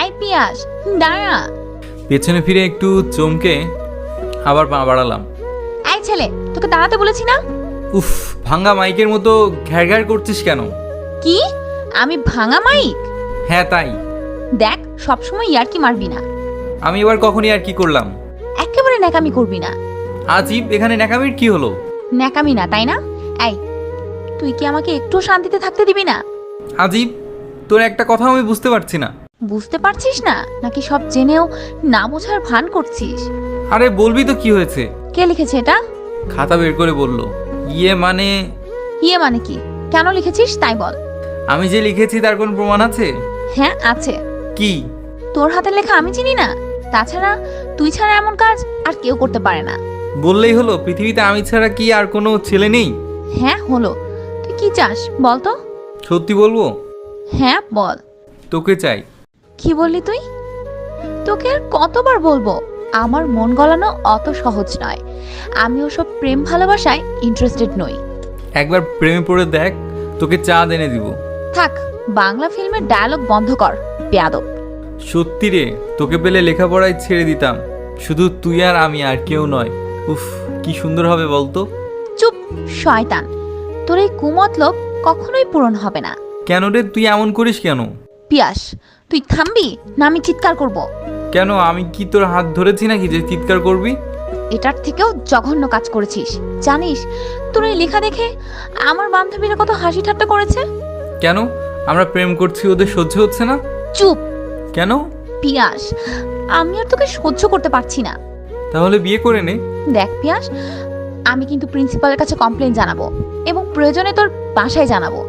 এই পিয়াস, দাঁড়া। পেছনে ফিরে একটু চমকে আবার পা বাড়ালাম। এই ছেলে, তোকে দাঁড়াতে বলেছি না? উফ, ভাঙ্গা মাইকের মতো ঘ্যার ঘ্যার করছিস কেন? কি? আমি ভাঙা মাইক? হ্যাঁ তাই। দেখ, সবসময় ইয়ার্কি মারবি না। আমি এবার কখনই আর কি করলাম? একেবারে ন্যাকামি করবি না। আজিব, এখানে ন্যাকামির কি হলো? ন্যাকামি না, তাই না? এই, তুই কি আমাকে একটু শান্তিতে থাকতে দিবি না? আজিব, তোর একটা কথাও আমি বুঝতে পারছি না। বুঝতে পারছিস না নাকি সব জেনেও না বোঝার ভান করছিস? আরে বলবি তো কি হয়েছে? কে লিখেছে এটা? খাতা বের করে বলল। মানে? ইয়ে মানে কি? কেন লিখেছিস তাই বল। আমি যে লিখেছি তার কোনো প্রমাণ আছে? হ্যাঁ আছে। কি? তোর হাতের লেখা আমি চিনি না? তাছাড়া তুই ছাড়া এমন কাজ আর কেউ করতে পারে না। বললেই হলো? পৃথিবীতে আমি ছাড়া কি আর কোনো ছেলে নেই? হ্যাঁ হলো। তুই কি চাস বল তো? সত্যি বলবো? হ্যাঁ বল। তোকে চাই। কি বললি তুই? তোকে আর কতবার বলবো, আমার মন গলানো অত সহজ নয়। আমি ওসব প্রেম ভালোবাসায় ইন্টারেস্টেড নই। একবার প্রেমে পড়ে দেখ, তোকে চা এনে দিব। থাক, বাংলা ফিল্মের ডায়লগ বন্ধ কর, বেয়াদব। সত্যি রে, তোকে পেলে লেখাপড়ায় ছেড়ে দিতাম। শুধু তুই আর আমি, আর কেউ নয়। উফ, কি সুন্দর হবে বলতো? চুপ, শয়তান। তোর এই কুমতলব কখনোই পূরণ হবে না। কেন রে, তুই এমন করিস কেন? পিয়াস, তুই থামবি না আমি চিৎকার করব? কেন, আমি কি তোর হাত ধরেছি নাকি যে চিৎকার করবি? এটার থেকেও জঘন্য কাজ করেছিস। জানিস, তোর এই লেখা দেখে আমার বান্ধবীরা কত হাসি ঠাট্টা করেছে। কেন? আমরা প্রেম করছি, ওদের সহ্য হচ্ছে না? চুপ। কেন? পিয়াস, আমি আর তোকে সহ্য করতে পারছি না। তাহলে বিয়ে করে নে। দেখ পিয়াস, আমি কিন্তু প্রিন্সিপালের কাছে কমপ্লেন জানাবো এবং প্রয়োজনে তোর বাসায় জানাবো।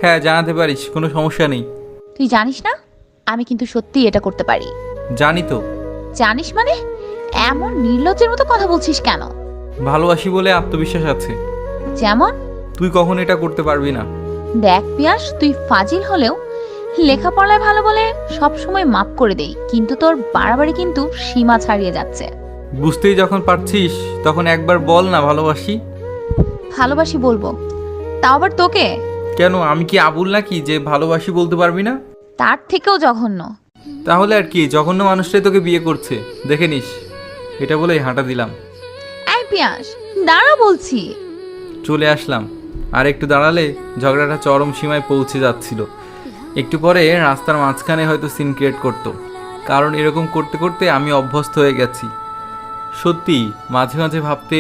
হ্যাঁ, জানাতে পারিস, কোনো সমস্যা নেই। তুই জানিস না আমি কিন্তু সত্যিই এটা করতে পারি। জানি তো। জানিস মানে? এমন নির্লজ্জের মতো কথা বলছিস কেন? ভালোবাসি বলে আত্মবিশ্বাস আছে। যেমন? তুই কখন এটা করতে পারবি না। দেখ পিয়াস, তুই ফাজিল হলেও লেখাপড়ায় ভালো বলে সব সময় মাপ করে দেই, কিন্তু তোর বাড়াবাড়ি কিন্তু সীমা ছাড়িয়ে যাচ্ছে। বুঝতেই যখন পারছিস তখন একবার বল না ভালোবাসি। ভালোবাসি বলবো, তাও আবার তোকে? কেন, আমি কি আবুল নাকি যে ভালোবাসি বলতে পারবি না? তার থেকেও জঘন্য। তাহলে আর কি, জঘন্য মানুষটাই তোকে বিয়ে করছে, দেখে নিস। এটা বলেই হাঁটা দিলাম। এই পিয়াস, দাঁড়া বলছি। চলে আসলাম। আর একটু দাঁড়ালে ঝগড়াটা চরম সীমায় পৌঁছে যাচ্ছিল। একটু পরে রাস্তার মাঝখানে হয়তো সিন ক্রিয়েট করতো, কারণ এরকম করতে করতে আমি অভ্যস্ত হয়ে গেছি। সত্যি মাঝে মাঝে ভাবতে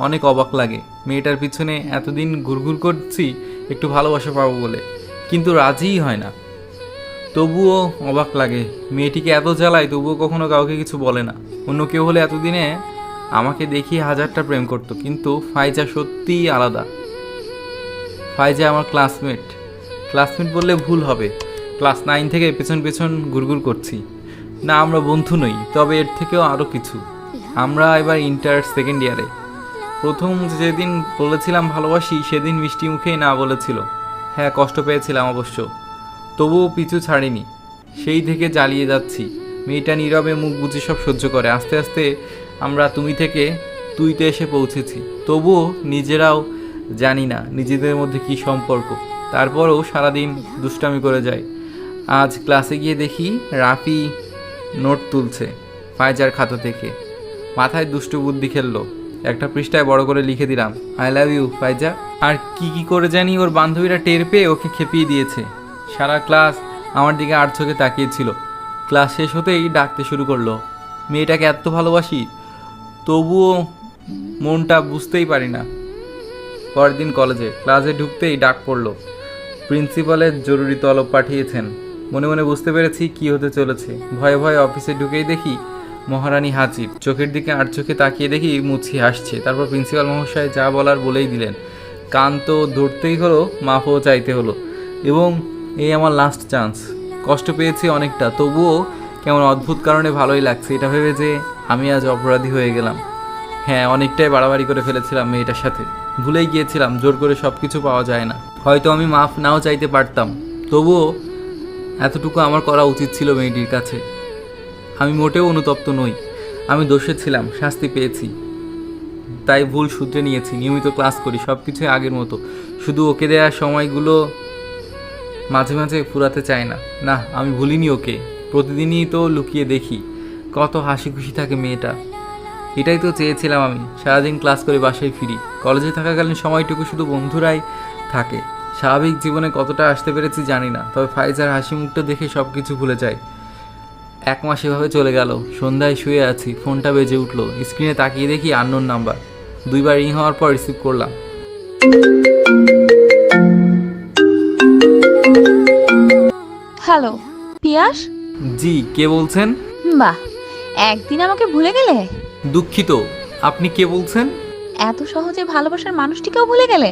অনেক অবাক লাগে, মেয়েটার পিছনে এতদিন ঘুরঘুর করছি একটু ভালোবাসা পাবো বলে, কিন্তু রাজিই হয় না। তবুও অবাক লাগে, মেয়েটিকে এত জ্বালায় তবুও কখনো কাউকে কিছু বলে না। অন্য কেউ হলে এতদিনে আমাকে দেখিয়ে হাজারটা প্রেম করতো, কিন্তু ফাইজা সত্যিই আলাদা। ফাইজা আমার ক্লাসমেট। ক্লাসমেট বললে ভুল হবে, ক্লাস 9 থেকে পেছন পেছন ঘুরঘুর করছি। না, আমরা বন্ধু নই, তবে এর থেকেও আরও কিছু। আমরা এবার ইন্টার সেকেন্ড ইয়ারে। প্রথম যেদিন বলেছিলাম ভালোবাসি সেদিন মিষ্টি মুখেই না বলেছিল। হ্যাঁ, কষ্ট পেয়েছিলাম অবশ্য, তবুও পিছু ছাড়িনি। সেই থেকে জ্বালিয়ে যাচ্ছি। মেয়েটা নীরবে মুখ বুজে সব সহ্য করে। আস্তে আস্তে আমরা তুমি থেকে তুইতে এসে পৌঁছেছি, তবুও নিজেরাও জানি না নিজেদের মধ্যে কী সম্পর্ক। তারপরেও সারাদিন দুষ্টামি করে যায়। আজ ক্লাসে গিয়ে দেখি রাফি নোট তুলছে ফাইজার খাতা থেকে। মাথায় দুষ্টু বুদ্ধি খেললো, একটা পৃষ্ঠায় বড় করে লিখে দিলাম, আই লাভ ইউ ফাইজা। আর কি কি করে জানি ওর বান্ধবীরা টের পেয়ে ওকে খেপিয়ে দিয়েছে। সারা ক্লাস আমার দিকে আর চোখে তাকিয়েছিল। ক্লাস শেষ হতেই ডাকতে শুরু করলো। মেয়েটাকে এত ভালোবাসি, তবুও মনটা বুঝতেই পারি না। পরের দিন কলেজে ক্লাসে ঢুকতেই ডাক পড়লো, প্রিন্সিপালের জরুরি তলব পাঠিয়েছেন। মনে মনে বুঝতে পেরেছি কি হতে চলেছে। ভয়ে ভয়ে অফিসে ঢুকেই দেখি মহারানী হাজির। চোখের দিকে আর চোখে তাকিয়ে দেখি মুচি হাসছে। তারপর প্রিন্সিপাল মহাশয় যা বলার বলেই দিলেন। কান তো ধরতেই হলো, মাফও চাইতে হলো, এবং এই আমার লাস্ট চান্স। কষ্ট পেয়েছি অনেকটা, তবুও কেমন অদ্ভুত কারণে ভালোই লাগছে এটা ভেবে যে আমি আজ অপরাধী হয়ে গেলাম। হ্যাঁ, অনেকটাই বাড়াবাড়ি করে ফেলেছিলাম মেয়েটার সাথে। ভুলেই গিয়েছিলাম জোর করে সব কিছু পাওয়া যায় না। হয়তো আমি মাফ নাও চাইতে পারতাম, তবুও এতটুকু আমার করা উচিত ছিল মেয়েটির কাছে। আমি মোটেও অনুতপ্ত নই। আমি দোষে ছিলাম, শাস্তি পেয়েছি, তাই ভুল শুধরে নিয়েছি। নিয়মিত ক্লাস করি, সব কিছুই আগের মতো। শুধু ওকে দেওয়ার সময়গুলো মাঝে মাঝে ফুরাতে চায় না। না, আমি ভুলিনি ওকে, প্রতিদিনই তো লুকিয়ে দেখি কত হাসি খুশি থাকে মেয়েটা। এটাই তো চেয়েছিলাম আমি, সারাদিন ক্লাস করে বাসায় ফিরি। কলেজে থাকাকালীন সময়টুকু শুধু বন্ধুরাই থাকে। স্বাভাবিক জীবনে কতটা আসতে পেরেছি জানি না, তবে ফাইজার হাসি মুখটা দেখে সব কিছু ভুলে যাই। 1 মাস এভাবে চলে গেল। সন্ধ্যায় শুয়ে আছি, ফোনটা বেজে উঠলো। স্ক্রিনে তাকিয়ে দেখি আননোন নাম্বার। 2বার রিং হওয়ার পর রিসিভ করলাম। হ্যালো পিয়াস। জি, কে বলছেন? বাহ, একদিন আমাকে ভুলে গেলে। দুঃখিত, আপনি কে বলছেন? এত সহজে ভালোবাসার মানুষটিকেও ভুলে গেলে?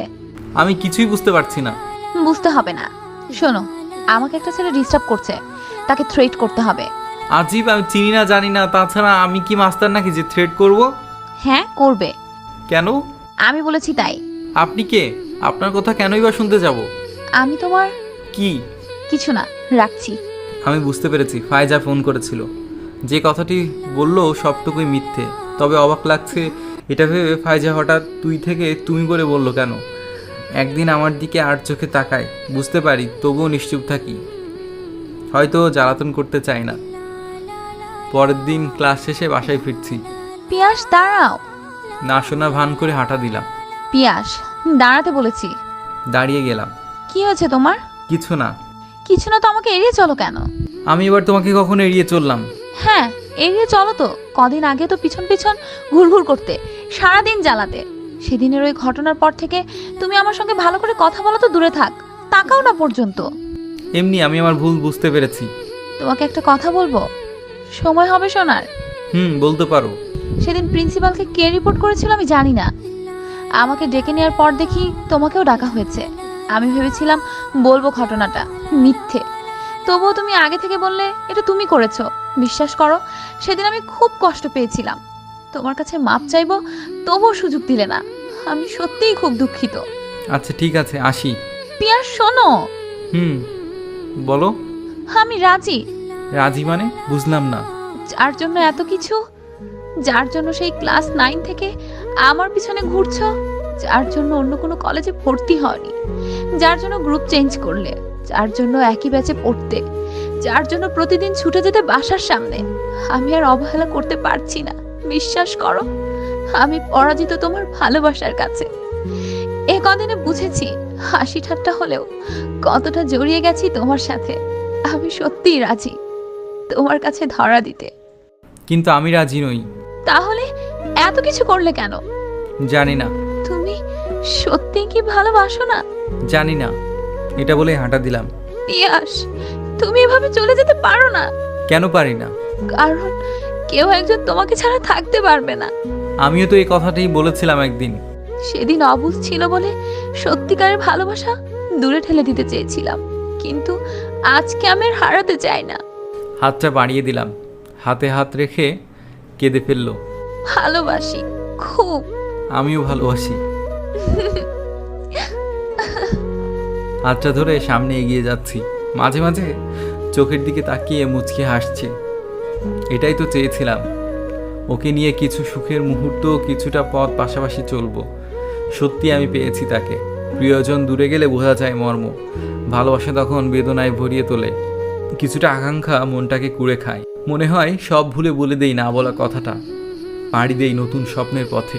আমি কিছুই বুঝতে পারছি না। বুঝতে হবে না, শোনো, আমাকে একটা ছেলে ডিস্টার্ব করছে, তাকে থ্রেট করতে হবে। আজীব, আমি চিনি না জানি না, তাছাড়া আমি কি মাস্টার নাকি যে থ্রেট করব? হ্যাঁ করবে, কেন? আমি বলেছি তাই। আপনি কে? আপনার কথা কেনই বা শুনতে যাব? আমি তোমার কি? কিছু না, রাখছি। আমি বুঝতে পেরেছি, ফাইজা ফোন করেছিল। যে কথাটি বললো সবটুকুই মিথ্যে। তবে অবাক লাগছে এটা ভেবে, ফাইজা হঠাৎ তুই থেকে তুমি করে বলল কেন? একদিন আমার দিকে আর চোখে তাকায়, বুঝতে পারি, তবুও নিশ্চুপ থাকি। হয়তো জ্বালাতন করতে চাই না। পরের দিন ক্লাস শেষে বাসায় ফিরছি। পিয়াস দাঁড়াও। না শোনা ভান করে হাঁটা দিলাম। পিয়াস দাঁড়াতে বলেছি। দাঁড়িয়ে গেলাম। কি হয়েছে তোমার? কিছু না। কিছু না তো আমাকে এড়িয়ে চলো কেন? আমি এবার তোমাকে কখনো এড়িয়ে চললাম? হ্যাঁ এড়িয়ে চলো তো। কদিন আগে তো পিছন পিছন ঘুরঘুর করতে, সারাদিন জ্বালাতে। সেদিনের ওই ঘটনার পর থেকে তুমি আমার সঙ্গে ভালো করে কথা বলা তো দূরে থাক, তাকাও না পর্যন্ত। এমনি আমি আমার ভুল বুঝতে পেরেছি। তোমাকে একটা কথা বলবো, সময় হবে শোনার? বলতে পারো। সেদিন প্রিন্সিপালকে কে রিপোর্ট করেছিল আমি জানি না। আমাকে ডেকে নেওয়ার পর দেখি তোমাকেও ডাকা হয়েছে। আমি ভেবেছিলাম বলবো ঘটনাটা, মিথ্যে। তবুও তুমি আগে থেকে বললে এটা তুমি করেছো। বিশ্বাস করো, সেদিন আমি খুব কষ্ট পেয়েছিলাম। তোমার কাছে মাপ চাইবো, তবুও সুযোগ দিলে না। আমি সত্যিই খুব দুঃখিত। আচ্ছা ঠিক আছে, আসি। পিয়াস শোনো। বলো। আমি রাজি। রাজি মানে? বুঝলাম না। যার জন্য এত কিছু, যার জন্য সেই ক্লাস 9 থেকে আমার পিছনে ঘুরছো, যার জন্য অন্য কোনো কলেজে ভর্তি হয়নি, যার জন্য গ্রুপ চেঞ্জ করলে, যার জন্য একই ব্যাচে পড়তে, যার জন্য প্রতিদিন ছুটে যেতে বাসার সামনে, আমি আর অবহেলা করতে পারছি না। বিশ্বাস করো, আমি পরাজিত তোমার ভালোবাসার কাছে। এ কদিনে বুঝেছি হাসি ঠাট্টা হলেও কতটা জড়িয়ে গেছি তোমার সাথে। আমি সত্যিই রাজি তোমার কাছে ধরা দিতে। কিন্তু আমি রাজি নই। তাহলে এত কিছু করলে কেন? জানি না। তুমি সত্যি কি ভালোবাসো না? জানি না, এটা বলে হাঁটা দিলাম। পিয়াস তুমি এভাবে চলে যেতে পারো না। কেন পারি না? কারণ কেউ একজন তোমাকে ছাড়া থাকতে পারবে না। আমিও তো এই কথাটাই বলেছিলাম একদিন। সেদিন অবুঝ ছিল বলে সত্যিকারের ভালোবাসা দূরে ঠেলে দিতে চেয়েছিলাম, কিন্তু আজকে আমি আর হারাতে চাই না। হাতটা বাড়িয়ে দিলাম, হাতে হাত রেখে কেঁদে ফেললো। ভালোবাসি খুব। আমিও ভালোবাসি। হাতটা ধরে সামনে এগিয়ে যাচ্ছি, মাঝে মাঝে চোখের দিকে তাকিয়ে মুচকে হাসছে। এটাই তো চেয়েছিলাম, ওকে নিয়ে কিছু সুখের মুহূর্ত, কিছুটা পথ পাশাপাশি চলবো। সত্যি আমি পেয়েছি তাকে। প্রিয়জন দূরে গেলে বোঝা যায় মর্ম। ভালোবাসা তখন বেদনায় ভরিয়ে তোলে। কিছুটা আকাঙ্ক্ষা মনটাকে কুড়ে খায়। মনে হয় সব ভুলে বলে দেই না বলা কথাটা, পাড়ি দেই নতুন স্বপ্নের পথে।